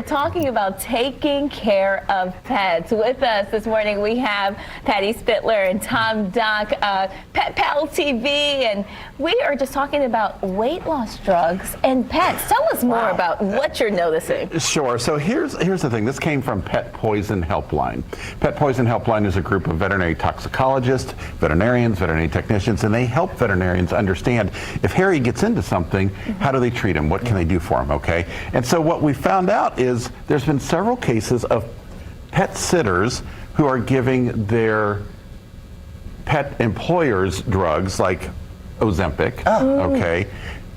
talking about taking care of pets. With us this morning, we have Patty Spitler and Tom Doc, Pet Pal TV, and we are just talking about weight loss drugs and pets. Tell us more about what you're noticing. Sure. So here's the thing. This came from Pet Poison Helpline. Pet Poison Helpline is a group of veterinary toxicologists, veterinarians, veterinary technicians, and they help veterinarians understand if Harry gets into something, how do they treat him? What can they do for him? Okay. And so what we found out is there's been several cases of pet sitters who are giving their pet employers drugs like Ozempic, okay,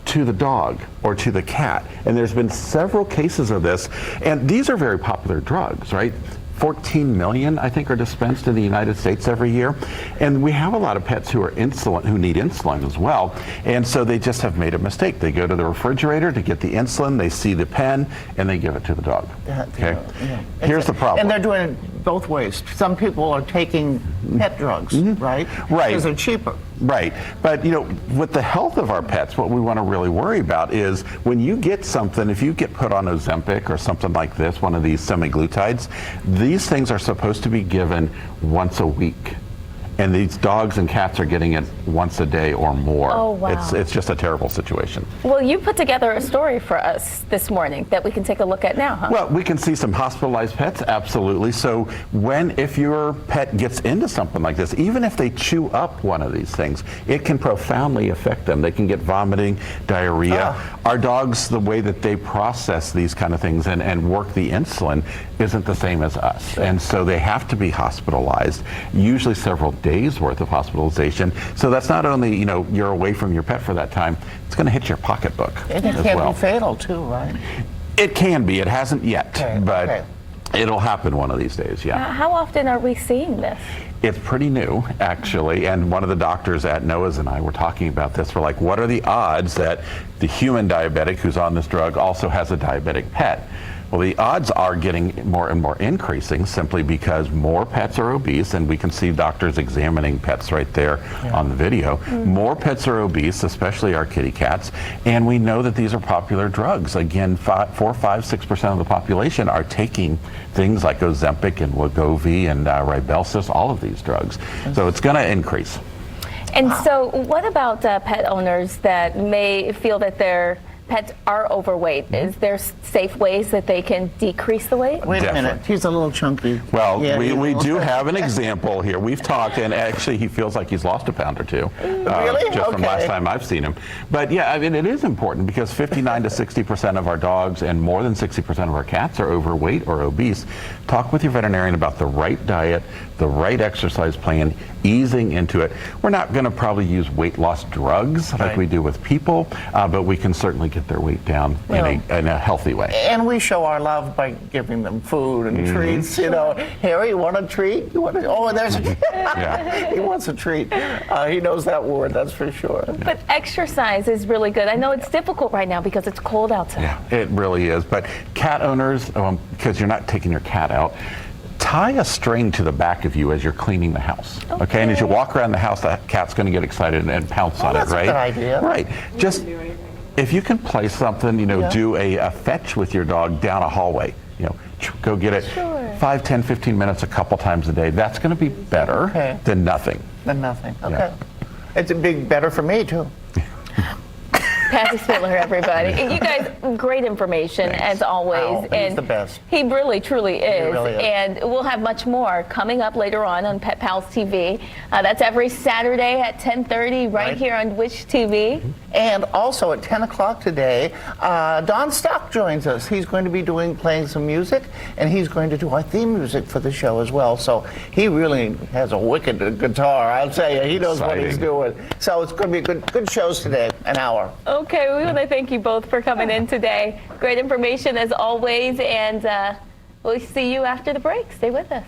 to the dog or to the cat. And there's been several cases of this, and these are very popular drugs, right? 14 million, I think, are dispensed in the United States every year. And we have a lot of pets who need insulin as well. And so they just have made a mistake. They go to the refrigerator to get the insulin, they see the pen, and they give it to the dog. Okay? Here's the problem. And they're doing it both ways. Some people are taking pet drugs, right? Right. Because they're cheaper. Right. But, you know, with the health of our pets, what we want to really worry about is when you get something, if you get put on Ozempic or something like this, one of these semaglutides, these things are supposed to be given once a week. And these dogs and cats are getting it once a day or more. Oh, wow. It's just a terrible situation. Well, you put together a story for us this morning that we can take a look at now, huh? Well, we can see some hospitalized pets, absolutely. So if your pet gets into something like this, even if they chew up one of these things, it can profoundly affect them. They can get vomiting, diarrhea. Our dogs, the way that they process these kind of things and work the insulin isn't the same as us. And so they have to be hospitalized, usually several days worth of hospitalization. So that's not only, you know, you're away from your pet for that time, it's going to hit your pocketbook and it can be fatal too, right? It can be. It hasn't yet, but it'll happen one of these days, yeah. How often are we seeing this? It's pretty new, actually, and one of the doctors at Noah's and I were talking about this. We're like, what are the odds that the human diabetic who's on this drug also has a diabetic pet? Well, the odds are getting more and more increasing simply because more pets are obese, and we can see doctors examining pets right there on the video. More pets are obese, especially our kitty cats, and we know that these are popular drugs. Again, 4, 5, 6% of the population are taking things like Ozempic and Wegovy and Ribelsis, all of these drugs. So it's going to increase. And so what about pet owners that may feel that their pets are overweight? Is there safe ways that they can decrease the weight? Wait a minute, he's a little chunky. Well, we do have an example here. We've talked, and actually he feels like he's lost a pound or two. Really? Just from last time I've seen him. But yeah, I mean, it is important because 59 to 60% of our dogs and more than 60% of our cats are overweight or obese. Talk with your veterinarian about the right diet, the right exercise plan, easing into it. We're not going to probably use weight loss drugs like we do with people, but we can certainly get their weight down in a healthy way. And we show our love by giving them food and treats. You know, Harry, you want a treat? You want there's a he wants a treat. He knows that word, that's for sure. But exercise is really good. I know it's difficult right now because it's cold outside. Yeah, it really is. But cat owners, because you're not taking your cat out, tie a string to the back of you as you're cleaning the house. Okay, and as you walk around the house, that cat's going to get excited and pounce on it, right? That's a good idea. Right. Just if you can place something, you know, do a fetch with your dog down a hallway. You know, go get it 5, 10, 15 minutes a couple times a day. That's going to be better than nothing. Okay. It's better for me too. Patty Spitler, everybody. You guys, great information as always. He's the best. He really, truly is. He really is. And we'll have much more coming up later on Pet Pals TV. That's every Saturday at 10:30 right here on Which TV. And also at 10 o'clock today, Don Stock joins us. He's going to be playing some music, and he's going to do our theme music for the show as well. So he really has a wicked guitar, I'll tell you. He knows what he's doing. So it's going to be good shows today, an hour. Okay, we want to thank you both for coming in today. Great information as always, and we'll see you after the break. Stay with us.